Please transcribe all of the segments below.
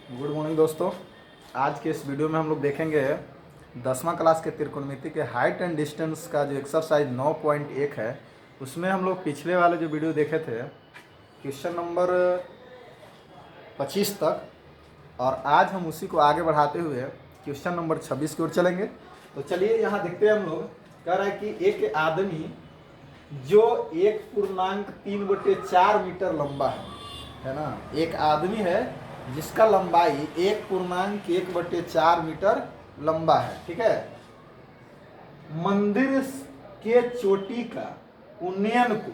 Good morning दोस्तों। आज के इस वीडियो में हम लोग देखेंगे 10वां क्लास के त्रिकोणमिति के हाइट एंड डिस्टेंस का जो एक्सरसाइज 9.1 है। उसमें हम लोग पिछले वाले जो वीडियो देखे थे क्वेश्चन नंबर 25 तक, और आज हम उसी को आगे बढ़ाते हुए क्वेश्चन नंबर 26 की ओर चलेंगे। तो चलिए यहाँ देखते हैं। हम लोग कह रहा है कि एक आदमी जो 1.3/4 मीटर लंबा है ना। एक आदमी है जिसका लंबाई 1.1/4 मीटर लंबा है, ठीक है। मंदिर के चोटी का उन्नयन कोण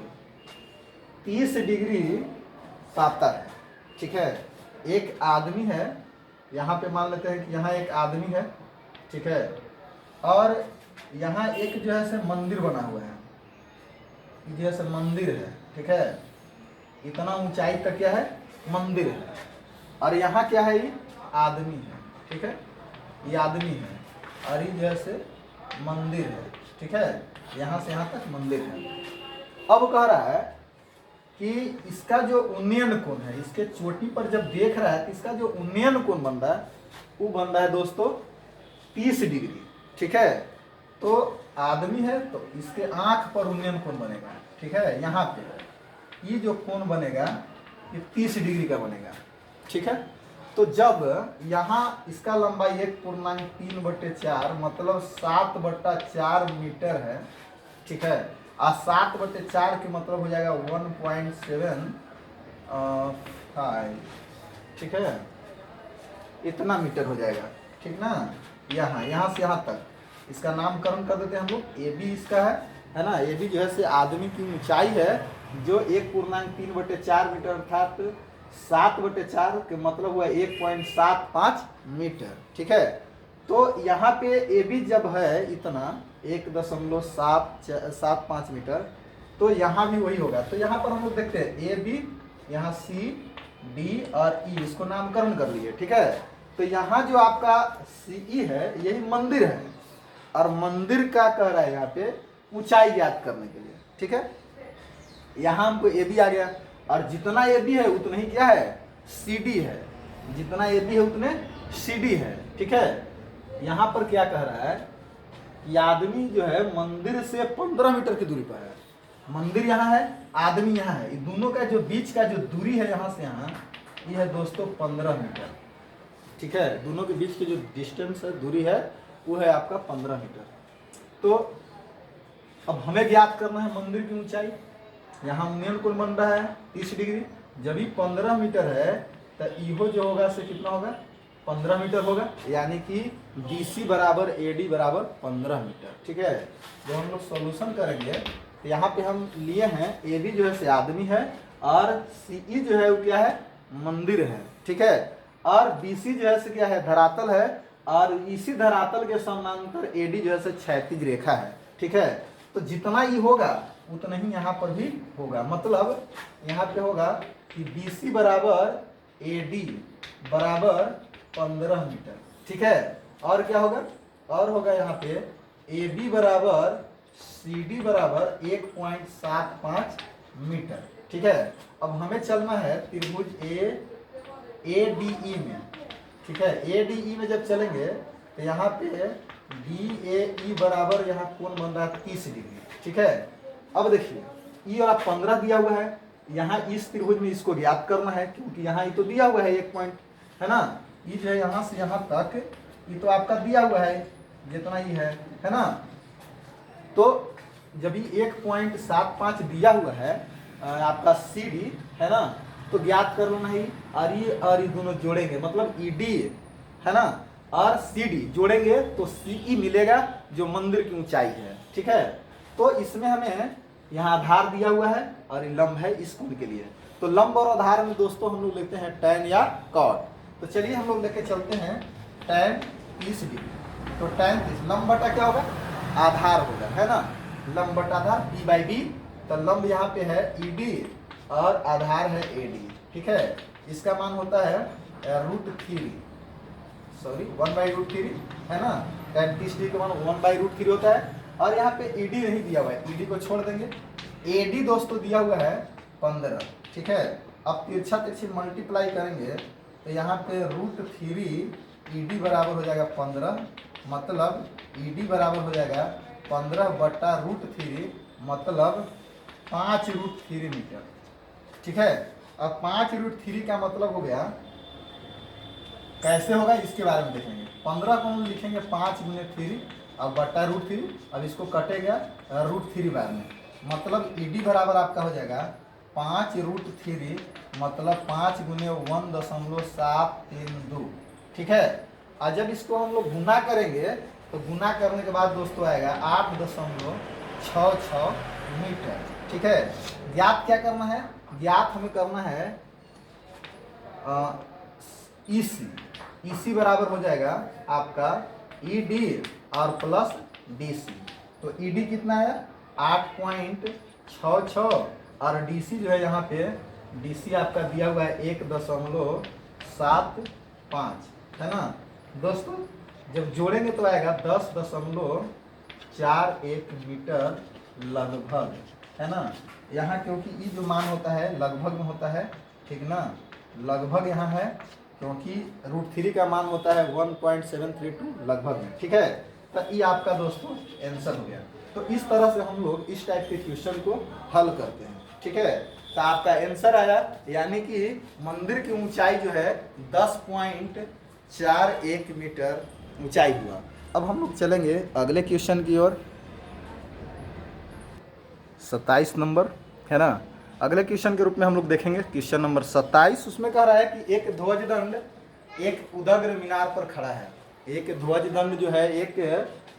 30 डिग्री साता है, ठीक है। एक आदमी है, यहाँ पे मान लेते हैं कि यहाँ एक आदमी है, ठीक है। और यहाँ एक जो है से मंदिर बना हुआ है, जो है मंदिर है, ठीक है। इतना ऊंचाई तक क्या है, मंदिर है। और यहाँ क्या है, ये आदमी है, ठीक है। ये आदमी है और ये जैसे मंदिर है, ठीक है। यहाँ से यहाँ तक मंदिर है। अब कह रहा है कि इसका जो उन्नयन कोण है, इसके चोटी पर जब देख रहा है तो इसका जो उन्नयन कोण बन रहा है वो बन रहा है दोस्तों 30 डिग्री, ठीक है। तो आदमी है तो इसके आंख पर उन्नयन कोण बनेगा, ठीक है। यहाँ पे ये जो कोण बनेगा ये 30 डिग्री का बनेगा, ठीक है। तो जब यहाँ इसका लंबाई 1.3/4 मतलब 7/4 मीटर है, ठीक है। और 7/4 के मतलब हो जाएगा 1.75, ठीक है। इतना मीटर हो जाएगा, ठीक ना। यहाँ से यहाँ तक इसका नामकरण कर देते हैं हम लोग। ए बी इसका है ना। ए बी जो है से आदमी की ऊंचाई है जो 1.3/4 मीटर अर्थात 7/4 के मतलब हुआ 1.75 मीटर, ठीक है। तो यहाँ पे ए बी जब है इतना 1.775 मीटर, तो यहाँ भी वही होगा। तो यहाँ पर हम लोग देखते हैं ए बी, यहाँ सी डी और ई, इसको नामकरण कर लिए, ठीक है। तो यहाँ जो आपका सी ई है यही मंदिर है, और मंदिर का कह रहा है यहाँ पे ऊंचाई ज्ञात करने के लिए, ठीक है। यहाँ हमको ए बी आ गया, और जितना ए बी है उतना ही क्या है, सी डी है। जितना ए बी है उतने सी डी है, ठीक है। यहाँ पर क्या कह रहा है कि आदमी जो है मंदिर से 15 मीटर की दूरी पर है। मंदिर यहाँ है, आदमी यहाँ है। दोनों का जो बीच का जो दूरी है यहाँ से यहाँ, ये है दोस्तों 15 मीटर, ठीक है। दोनों के बीच की जो डिस्टेंस है, दूरी है, वो है आपका 15 मीटर। तो अब हमें ज्ञात करना है मंदिर की ऊंचाई। यहाँ उन्नयन कोण बन रहा है 30 डिग्री। जब भी 15 मीटर है तो इहो जो होगा से कितना होगा, 15 मीटर होगा। यानी कि BC बराबर AD बराबर 15 मीटर, ठीक है। जब हम लोग सॉल्यूशन करेंगे तो यहाँ पे हम लिए हैं AB जो है से आदमी है, और CE जो है वो क्या है, मंदिर है, ठीक है। और BC जो है से क्या है, धरातल है, और इसी धरातल के समानांतर AD जो है से क्षैतिज रेखा है, ठीक है। तो जितना ही होगा उतना ही यहाँ पर भी होगा। मतलब यहाँ पे होगा कि BC बराबर AD बराबर 15 मीटर, ठीक है। और क्या होगा, और होगा यहाँ पे AB बराबर CD बराबर 1.75 मीटर, ठीक है। अब हमें चलना है त्रिभुज ADE में, ठीक है। ADE में जब चलेंगे तो यहाँ पे BAE बराबर यहाँ कोण बन रहा है 30 डिग्री, ठीक है। अब देखिए ये वाला 15 दिया हुआ है, यहाँ इस त्रिभुज में इसको ज्ञात करना है, क्योंकि यहाँ ये तो दिया हुआ है 1 पॉइंट, है ना। ये जो है यहाँ से यहाँ तक ये तो आपका दिया हुआ है जितना ही है ना। तो जब ये 1.75 दिया हुआ है आपका CD, है ना, तो ज्ञात कर लेना ही। और ये दोनों जोड़ेंगे मतलब ED, है ना, और CD जोड़ेंगे तो CE मिलेगा जो मंदिर की ऊंचाई है, ठीक है। तो इसमें हमें यहाँ आधार दिया हुआ है और लंब है इस कोण के लिए। तो लंब और आधार में दोस्तों हम लोग लेते हैं tan या cot। तो चलिए हम लोग लेके चलते हैं tan 30 डिग्री। तो tan 30 लंब बटा क्या होगा, आधार होगा, है ना। लंब बटा आधार P/B। तो लंब यहाँ पे है ED और आधार है AD, ठीक है। इसका मान होता है √3, सॉरी 1/√3, है ना। tan 30 डिग्री का मान 1/√3 होता है। और यहाँ पे ED नहीं दिया हुआ है, ED को छोड़ देंगे। AD दोस्तों दिया हुआ है 15, ठीक है। अब तिरछा तिरछी मल्टीप्लाई करेंगे तो यहाँ पे √3 ED बराबर हो जाएगा 15, मतलब ED बराबर हो जाएगा 15/√3, मतलब 5√3 मीटर। ठीक है, अब 5√3 का मतलब हो गया, कैसे होगा इसके बारे में देखेंगे। 15 को हम लिखेंगे 5×3, अब बटा√3, अब इसको कटेगा √3 बार में, मतलब ED बराबर आपका हो जाएगा 5√3, मतलब 5×1.732। ठीक है, और जब इसको हम लोग गुना करेंगे तो गुना करने के बाद दोस्तों आएगा 8.66 मीटर। ठीक है, ज्ञात क्या करना है, ज्ञात हमें करना है EC बराबर हो जाएगा आपका ED और प्लस DC। तो ED कितना है 8.66, और DC जो है यहाँ पे DC आपका दिया हुआ है 1.75, है ना दोस्तों। जब जोड़ेंगे तो आएगा 10.41 मीटर लगभग, है ना। यहाँ क्योंकि ई जो मान होता है लगभग में होता है, ठीक ना, लगभग यहाँ है, क्योंकि √3 का मान होता है 1.732 लगभग में। ठीक है, तो ये आपका दोस्तों आंसर हो गया। तो इस तरह से हम लोग इस टाइप के क्वेश्चन को हल करते हैं। ठीक है, तो आपका आंसर आया, यानी कि मंदिर की ऊंचाई जो है 10.41 मीटर ऊंचाई हुआ। अब हम लोग चलेंगे अगले क्वेश्चन की ओर, 27 नंबर, है ना। अगले क्वेश्चन के रूप में हम लोग देखेंगे क्वेश्चन नंबर 27। उसमें कह रहा है कि एक ध्वजदंड एक उदग्र मीनार पर खड़ा है। एक ध्वजदंड जो है एक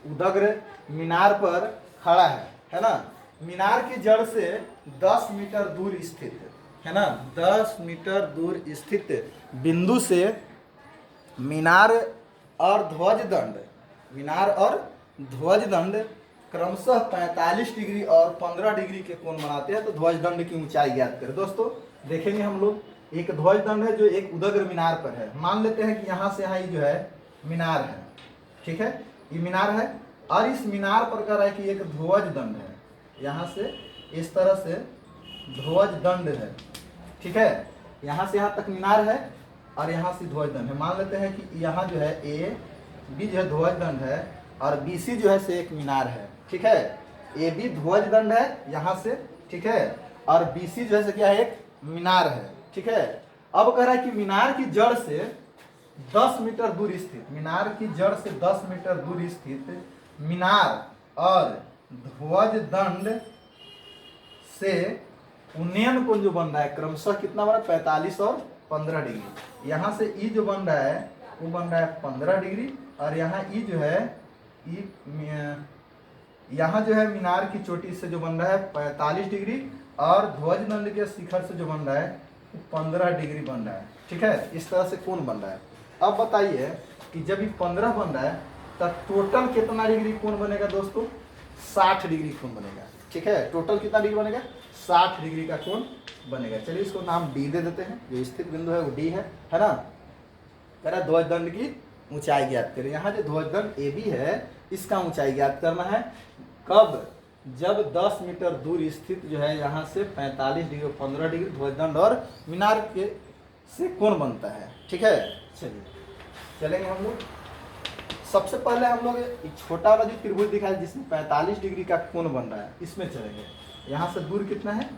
उदग्र मीनार पर खड़ा है ना। मीनार की जड़ से 10 मीटर दूर स्थित, है ना, 10 मीटर दूर स्थित बिंदु से मीनार और ध्वजदंड क्रमशः 45 डिग्री और 15 डिग्री के कोण बनाते हैं। तो ध्वजदंड की ऊंचाई ज्ञात करें। दोस्तों देखेंगे हम लोग, एक ध्वजदंड है जो एक उदग्र मीनार पर है। मान लेते हैं कि यहाँ से यहाँ ये जो है मीनार है, ठीक है, ये मीनार है, और इस मीनार पर कह रहा है कि एक ध्वजदंड है, यहाँ से इस तरह से ध्वजदंड है। ठीक है, यहाँ से यहाँ तक मीनार है और यहाँ से ध्वजदंड है। मान लेते हैं कि यहाँ जो है AB जो है ध्वजदंड है और BC जो है से एक मीनार है। ठीक है, AB ध्वजदंड है यहाँ से, ठीक है, और BC जो है से क्या है, एक मीनार है। ठीक है, अब कह रहा है कि मीनार की जड़ से 10 मीटर दूर स्थित, मीनार की जड़ से 10 मीटर दूर स्थित मीनार और ध्वजदंड से उन्नयन कोण जो बन रहा है क्रमशः कितना बन रहा है, 45 और 15 डिग्री। यहाँ से ई जो बन रहा है वो बन रहा है 15 डिग्री, और यहाँ ई जो है यहाँ जो है मीनार की चोटी से जो बन रहा है 45 डिग्री, और ध्वजदंड के शिखर से जो बन रहा है 15 डिग्री बन रहा है। ठीक है, इस तरह से कोण बन रहा है। अब बताइए कि जब ये 15 बन रहा है तब टोटल कितना डिग्री कोण बनेगा दोस्तों, 60 डिग्री कोण बनेगा। ठीक है, टोटल कितना डिग्री बनेगा, 60 डिग्री का कोण बनेगा। चलिए इसको नाम D दे देते हैं, जो स्थित बिंदु है वो D है ना। कह रहा है ध्वजदंड की ऊंचाई ज्ञात करें। यहाँ जो ध्वजदंड AB है इसका ऊंचाई ज्ञात करना है। कब, जब 10 मीटर दूर स्थित जो है यहाँ से 45 डिग्री 15 डिग्री ध्वजदंड और मीनार के से कोण बनता है। ठीक है, चलिए चलेंगे हम लोग। सबसे पहले हम लोग एक छोटा वाला जो त्रिभुज दिखाया जिसमें 45 डिग्री का कोण बन रहा है, इसमें चलेंगे। यहाँ से दूर कितना है,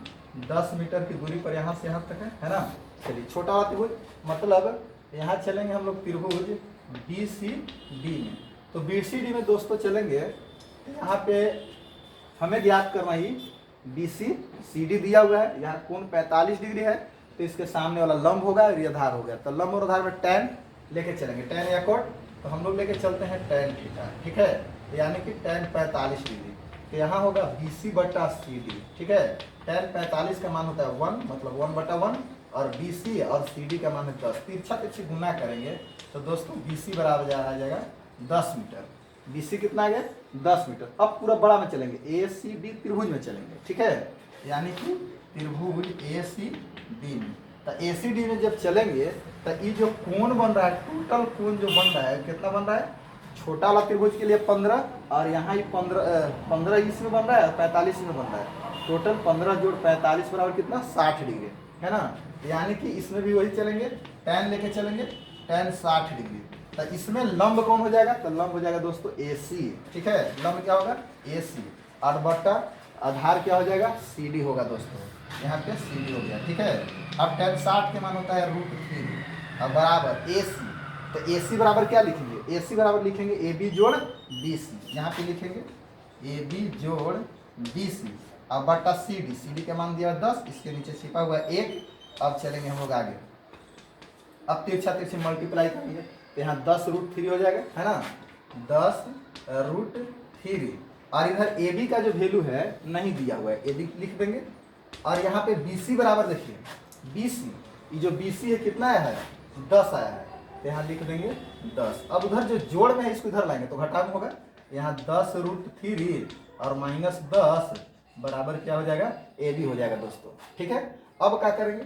10 मीटर की दूरी पर यहाँ से यहाँ तक है ना। चलिए छोटा वाला त्रिभुज, मतलब यहाँ चलेंगे हम लोग त्रिभुज BCD में। तो BCD में दोस्तों चलेंगे, यहाँ पे हमें ज्ञात करना ही BCD दिया हुआ है। यहाँ कोण 45 डिग्री है, तो इसके सामने वाला लंब होगा और ये आधार हो गया। तो लंब और आधार में tan लेके चलेंगे, tan या कोट, तो हम लोग लेके चलते हैं tan थीटा। ठीक है, यानी कि tan 45 डिग्री, तो यहाँ होगा BC/CD। ठीक है, tan 45 का मान होता है 1, मतलब 1/1, और BC और CD का मान है 10। तिरछा तिरछी गुना करेंगे तो दोस्तों BC बराबर आ जाएगा 10 मीटर। BC कितना आ गया, 10 मीटर। अब पूरा बड़ा में चलेंगे, ACD त्रिभुज में चलेंगे। ठीक है, यानी कि त्रिभुज ACD में। तो ACD में जब चलेंगे तो ये जो कोण बन रहा है, टोटल कोण जो बन रहा है कितना बन रहा है, छोटा वाला त्रिभुज के लिए 15, और यहाँ ही 15 इसमें बन रहा है और 45 में बन रहा है। टोटल 15 जोड़ 45 बराबर कितना, 60 डिग्री। है ना। यानी कि इसमें भी वही चलेंगे, tan लेके चलेंगे, tan 60 डिग्री। तो इसमें लंब कौन हो जाएगा, तो लंब हो जाएगा दोस्तों AC, ठीक है। लंब क्या होगा AC, और बट्टा आधार क्या हो जाएगा CD होगा दोस्तों, यहाँ पे CD हो गया, ठीक है। अब tan 60 के मान होता है √3 और बराबर AC। तो AC बराबर क्या लिखेंगे, AC बराबर लिखेंगे AB जोड़ BC, यहाँ पे लिखेंगे AB जोड़ BC और बट्टा CD का मान दिया 10, इसके नीचे छिपा हुआ 1। अब चलेंगे हम लोग आगे, अब तिरछा तिरछी मल्टीप्लाई करेंगे तो यहाँ 10√3 हो जाएगा, है ना, 10√3। और इधर AB का जो वैल्यू है नहीं दिया हुआ है, AB लिख देंगे। और यहाँ पे BC बराबर देखिए, BC ये जो BC है कितना आया है 10 आया है, तो यहाँ लिख देंगे 10। अब उधर जो जोड़ में है इसको इधर लाएंगे तो घटा में होगा, यहाँ 10√3 और -10 बराबर क्या हो जाएगा AB हो जाएगा दोस्तों, ठीक है। अब क्या करेंगे,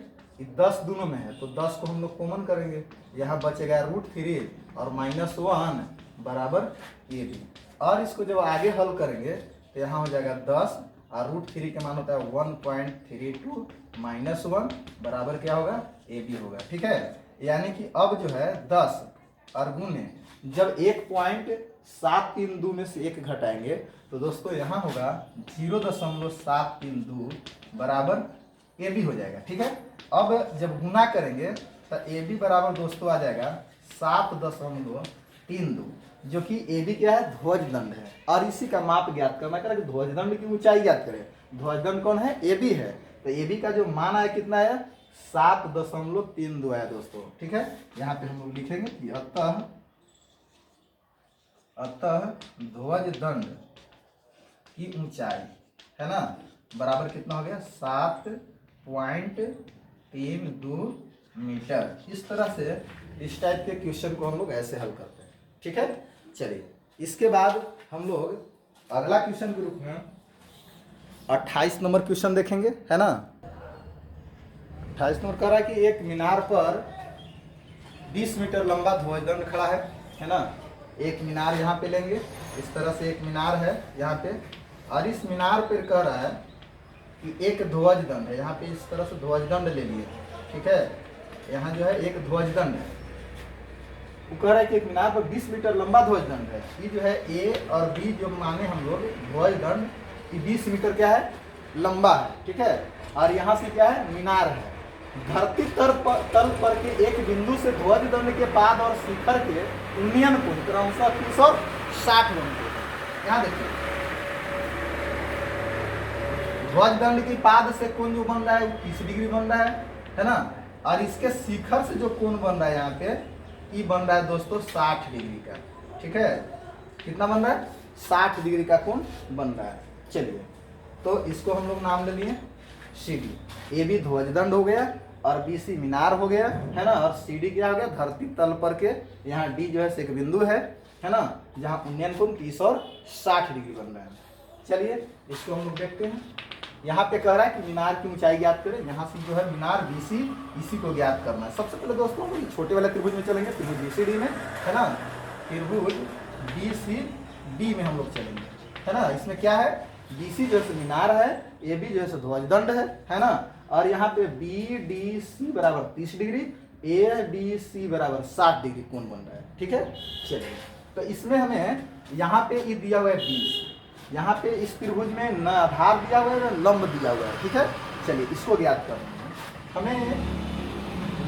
10 दोनों में है तो 10 को हम लोग कॉमन करेंगे, यहाँ बचेगा √3 और -1 बराबर AB। और इसको जब आगे हल करेंगे तो यहाँ हो जाएगा 10 और √3 के मान होता है 1.32 -1 बराबर क्या होगा AB होगा, ठीक है। यानी कि अब जो है 10 और गुने जब 1.732 में से 1 घटाएंगे तो दोस्तों यहाँ होगा 0.732 बराबर AB हो जाएगा, ठीक है। अब जब गुना करेंगे तो AB बराबर दोस्तों आ जाएगा 7.32, जो कि AB क्या है ध्वज दंड है। और इसी का माप ज्ञात करना है कि ध्वज दंड की ऊंचाई ज्ञात करें। ध्वज दंड कौन है AB है, तो AB का जो मान आया कितना आया 7.32 आया दोस्तों, ठीक है। यहाँ पे हम लोग लिखेंगे कि अतः ध्वज दंड की ऊंचाई है ना बराबर कितना हो गया 7.32 मीटर। इस तरह से इस टाइप के क्वेश्चन को हम लोग ऐसे हल करते हैं, ठीक है। चलिए इसके बाद हम लोग अगला क्वेश्चन के रूप में 28 नंबर क्वेश्चन देखेंगे, है ना। 28 नंबर कह रहा है कि एक मीनार पर 20 मीटर लंबा ध्वजदंड खड़ा है ना। एक मीनार यहाँ पे लेंगे, इस तरह से एक मीनार है यहाँ पे, और इस मीनार पर कह रहा है कि एक ध्वजदंड है, यहाँ पे इस तरह से ध्वजदंड ले लिए, ठीक है। यहाँ जो है एक ध्वजदंड है, वो कह रहा है कि एक मीनार पर 20 मीटर लंबा ध्वजदंड है। ये जो है A और B जो माने हम लोग ध्वजदंड, ये 20 मीटर क्या है लंबा है, ठीक है। और यहाँ से क्या है मीनार है, धरती तल पर के एक बिंदु से ध्वजदंड के पाद और शिखर के उन्नयन कोण क्रमशः 30 और 60 बनते हैं। यहाँ देखिए ध्वजदंड की पाद से कोण जो बन रहा है वो 30 डिग्री बन रहा है ना। और इसके शिखर से जो कोण बन रहा है यहाँ पे ये बन रहा है दोस्तों 60 डिग्री का, ठीक है। कितना बन रहा है 60 डिग्री का कोण बन रहा है। चलिए तो इसको हम लोग नाम ले लिए CD। AB ध्वजदंड हो गया और BC मीनार हो गया, है ना। और CD क्या हो गया धरती तल पर के, यहाँ D जो है एक बिंदु है ना, जहाँ उन्नयन कोण 30 और 60 डिग्री बन रहा है। चलिए इसको हम लोग देखते हैं। यहाँ पे कह रहा है कि मीनार की ऊंचाई ज्ञात करें, यहाँ से जो है मीनार BC, इसी को ज्ञात करना है। सबसे पहले दोस्तों हम छोटे वाले त्रिभुज में चलेंगे, त्रिभुज BCD में, है ना। त्रिभुज BCD में हम लोग चलेंगे, है ना। इसमें क्या है BC जो है मीनार है, AB जो है ध्वजदंड है ना। और यहाँ पे BDC बराबर 30 डिग्री, ABC बराबर 60 डिग्री कोण बन रहा है, ठीक है। चलिए तो इसमें हमें यहाँ पे ये दिया हुआ है 20, यहाँ पे इस त्रिभुज में न आधार दिया हुआ है न लंब दिया हुआ है, ठीक है। चलिए इसको ज्ञात करना है हमें।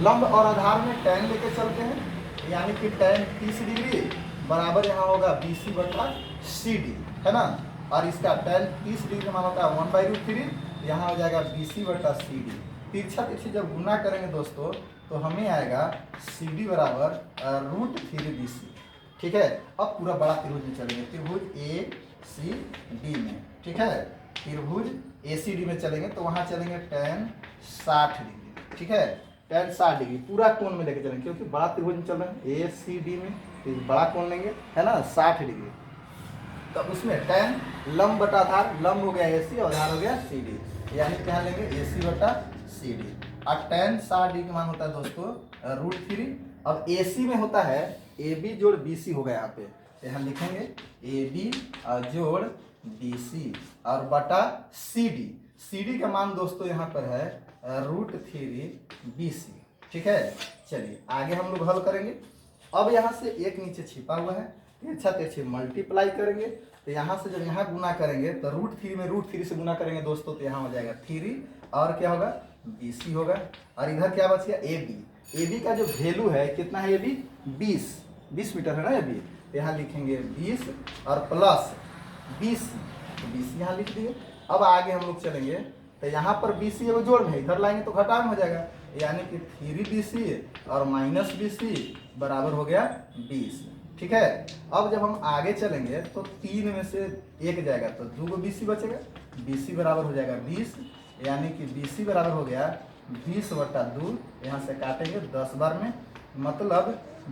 लंब और आधार में tan लेके चलते हैं, यानी कि tan 30 डिग्री बराबर यहाँ होगा BC बटा CD, है ना। और इसका tan 30 डिग्री मान होता है 1/√3, यहाँ हो जाएगा BC बटा CD। तिरछा तिरछी जब गुना करेंगे दोस्तों तो हमें आएगा CD बराबर √3 BC, ठीक है। अब पूरा बड़ा त्रिभुज में चलेंगे, त्रिभुज ACD में, ठीक है। त्रिभुज ACD में चलेंगे तो वहाँ चलेंगे tan 60 डिग्री, ठीक है। tan 60 डिग्री पूरा कोण में लेके चलेंगे, क्योंकि बड़ा त्रिभुज में चल रहे हैं ACD में, तो बड़ा कोण लेंगे, है ना 60 डिग्री। तो उसमें tan लंब बटा आधार, लंब हो गया AC और आधार हो गया CD, यानी क्या लेंगे AC बटा CD। और tan 60 डिग्री का मान होता है दोस्तों √3। अब AC में होता है AB जोड़ BC होगा, यहाँ पे यहाँ लिखेंगे AB जोड़ BC और बटा CD। CD का मान दोस्तों यहाँ पर है √3 BC। ठीक है, चलिए आगे हम लोग हल करेंगे। अब यहाँ से एक नीचे छिपा हुआ है, तिरछा तिरछी मल्टीप्लाई करेंगे, तो यहाँ से जब यहाँ गुना करेंगे तो √3 में √3 से गुना करेंगे दोस्तों, तो यहाँ हो जाएगा 3 और क्या होगा BC होगा। और इधर क्या बच गया AB का जो वैल्यू है कितना है, AB 20 मीटर है ना AB, तो यहाँ लिखेंगे 20 और प्लस BC, तो BC यहाँ लिख दिए। अब आगे हम लोग चलेंगे तो यहाँ पर BC वो जोड़ में, इधर लाएंगे तो घटा में हो जाएगा, यानी कि 3BC और -BC बराबर हो गया 20। ठीक है, अब जब हम आगे चलेंगे तो 3 में से 1 जाएगा तो 2 BC बचेगा, BC बराबर हो जाएगा 20, यानी कि BC बराबर हो गया 20/2, यहाँ से काटेंगे 10 बार में, मतलब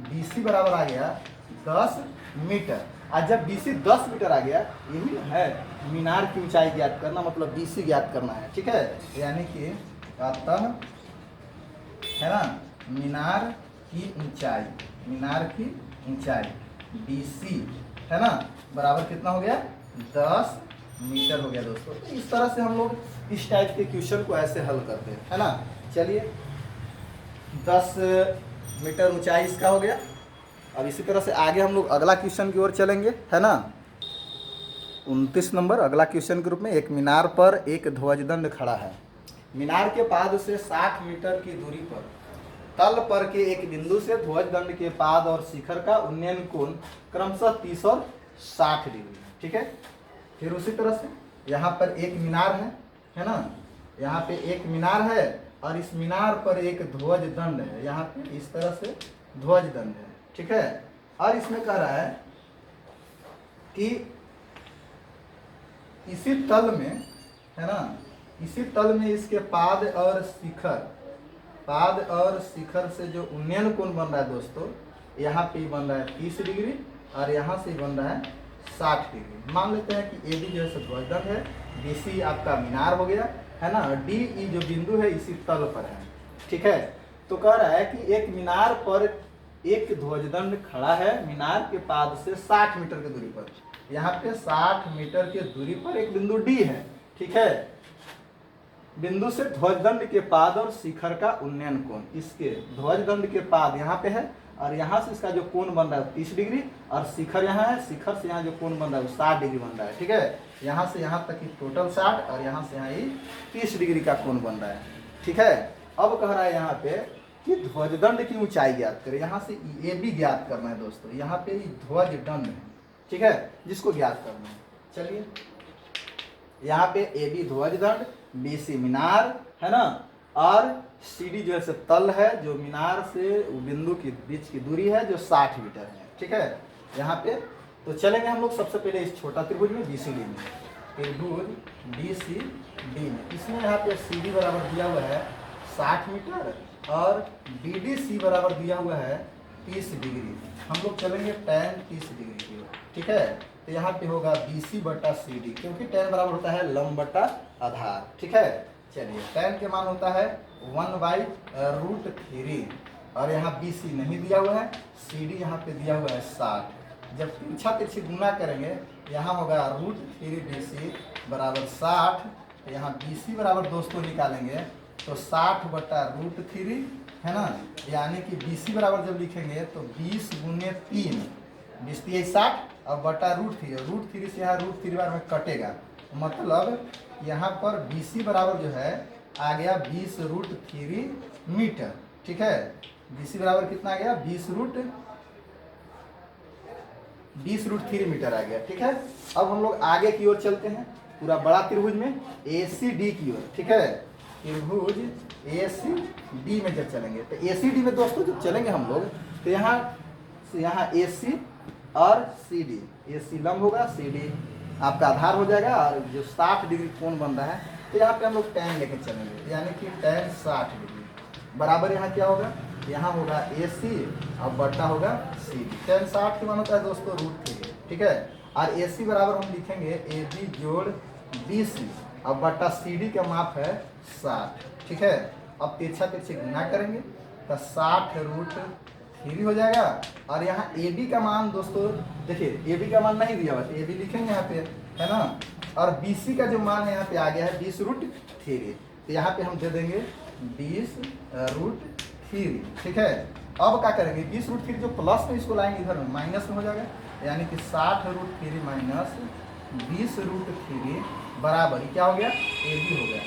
BC बराबर आ गया 10 मीटर। और जब BC 10 मीटर आ गया, यही है मीनार की ऊंचाई ज्ञात करना, मतलब BC ज्ञात करना है। ठीक है, यानी कि अतः है ना मीनार की ऊंचाई BC है ना बराबर कितना हो गया 10 मीटर हो गया दोस्तों। तो इस तरह से हम लोग इस टाइप के क्वेश्चन को ऐसे हल करते हैं, है ना। चलिए 10 मीटर ऊंचाई इसका हो गया। अब इसी तरह से आगे हम लोग अगला क्वेश्चन की ओर चलेंगे, है ना। 29 नंबर अगला क्वेश्चन के रूप में, एक मीनार पर एक ध्वजदंड खड़ा है। मीनार के पाद से 60 मीटर की दूरी पर तल पर के एक बिंदु से ध्वजदंड के पाद और शिखर का उन्नयन कोण क्रमशः 30 और 60 डिग्री। ठीक है, फिर उसी तरह से यहाँ पर एक मीनार है ना, यहाँ पे एक मीनार है और इस मीनार पर एक ध्वजदंड है, यहाँ पे इस तरह से ध्वजदंड है। ठीक है, और इसमें कह रहा है कि इसी तल में, है ना, इसी तल में इसके पाद और शिखर से जो उन्नयन कोण बन रहा है दोस्तों, यहाँ पे बन रहा है 30 डिग्री और यहाँ से बन रहा है 60 डिग्री। मान लेते हैं कि AB जो है ध्वजदंड है, BC आपका मीनार हो गया, है ना, DE जो बिंदु है इसी तल पर है। ठीक है, तो कह रहा है कि एक मीनार पर एक ध्वजदंड खड़ा है, मीनार के पाद से 60 मीटर की दूरी पर, यहाँ पे 60 मीटर की दूरी पर एक बिंदु D है। ठीक है, बिंदु से ध्वजदंड के पाद और शिखर का उन्नयन कोण, इसके ध्वजदंड के पाद यहाँ पे है और यहाँ से इसका जो कोण बन रहा है 30 डिग्री और शिखर यहाँ है, शिखर से यहाँ जो कोण बन रहा है वो 60 डिग्री बन रहा है। ठीक है, यहाँ से यहाँ तक की टोटल 60 और यहाँ से यहाँ ही 30 डिग्री का कोण बन रहा है। ठीक है, अब कह रहा है यहाँ पे कि ध्वजदंड की ऊंचाई ज्ञात करें, यहाँ से AB ज्ञात करना है दोस्तों, यहाँ पे ध्वजदंड है। ठीक है, जिसको ज्ञात करना है, चलिए यहाँ पे AB ध्वजदंड, BC मीनार है ना, और CD जो है तल है, जो मीनार से बिंदु की बीच की दूरी है जो 60 मीटर है। ठीक है, यहाँ पे तो चलेंगे हम लोग सबसे पहले इस छोटा त्रिभुज में, BCD में, त्रिभुज BCD में, इसमें यहाँ पे CD बराबर दिया हुआ है 60 मीटर और BDC बराबर दिया हुआ है 30 डिग्री। हम लोग चलेंगे tan 30 डिग्री की ओर। ठीक है, तो यहाँ पे होगा BC/CD, क्योंकि tan बराबर होता है लंब बटा आधार। ठीक है, चलिए tan के मान होता है 1/√3 और यहाँ BC नहीं दिया हुआ है, CD यहाँ पे दिया हुआ है 60। जब तिरछा तिरछी गुना करेंगे यहाँ होगा √3BC बराबर 60, तो यहाँ BC बराबर दोस्तों निकालेंगे तो 60/√3 है ना, यानी कि BC बराबर जब लिखेंगे तो 20 × 3, 20 × 60 और बटा √3 से यहाँ √3 बार में कटेगा, मतलब यहाँ पर BC बराबर जो है आ गया 20√3 मीटर। ठीक है, BC बराबर कितना आ गया 20√3 मीटर आ गया। ठीक है, अब हम लोग आगे की ओर चलते हैं, पूरा बड़ा त्रिभुज में ACD की ओर। ठीक है, त्रिभुज ACD में जब चलेंगे तो ACD में दोस्तों जब चलेंगे हम लोग तो यहाँ AC और CD, AC लंब होगा, CD आपका आधार हो जाएगा और जो 60 डिग्री कोण बन रहा है, तो यहाँ पे हम लोग tan लेके चलेंगे, यानी कि tan 60 डिग्री बराबर यहाँ क्या होगा, यहाँ होगा AC और बटा होगा CD। tan 60 के मान होता है दोस्तों √3। ठीक है, और AC बराबर हम लिखेंगे AB जोड़ BC और बटा CD का माप है 60। ठीक है, अब तिरछा तिरछी गुना करेंगे तो 60√3 हो जाएगा और यहाँ AB का मान दोस्तों देखिए AB का मान नहीं दिया हुआ, AB लिखेंगे यहाँ पे, है ना, और BC का जो मान है यहाँ पे आ गया है 20√3। तो यहाँ पे हम दे देंगे 20√3, ठीक है। अब क्या करेंगे, 20√3 जो प्लस में इसको लाएंगे इधर में माइनस में हो जाएगा, यानी कि 60√3 माइनस 20√3 बराबर क्या हो गया, ए बी हो गया,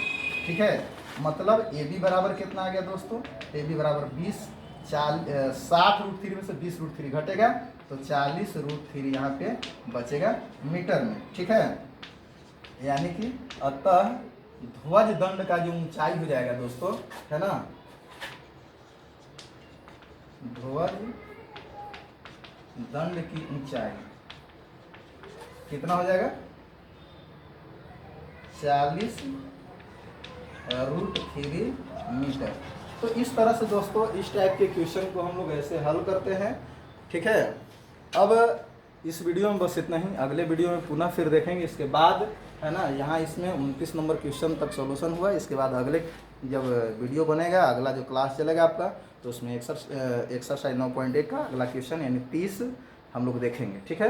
ठीक है। मतलब ए बी बराबर कितना आ गया दोस्तों, ए बी बराबर 60√3 में से 20√3 घटेगा तो 40√3 यहाँ पे बचेगा मीटर में, ठीक है। यानी कि अतः ध्वज दंड का जो ऊंचाई हो जाएगा दोस्तों, है ना, ध्वज दंड की ऊंचाई कितना हो जाएगा, 40√3 मीटर। तो इस तरह से दोस्तों इस टाइप के क्वेश्चन को हम लोग ऐसे हल करते हैं, ठीक है। अब इस वीडियो में बस इतना ही, अगले वीडियो में पुनः फिर देखेंगे इसके बाद, है ना। यहाँ इसमें 29 नंबर क्वेश्चन तक सॉल्यूशन हुआ, इसके बाद अगले जब वीडियो बनेगा, अगला जो क्लास चलेगा आपका, तो उसमें एक्सरसाइज 9.1 का अगला क्वेश्चन यानी 30 हम लोग देखेंगे, ठीक है।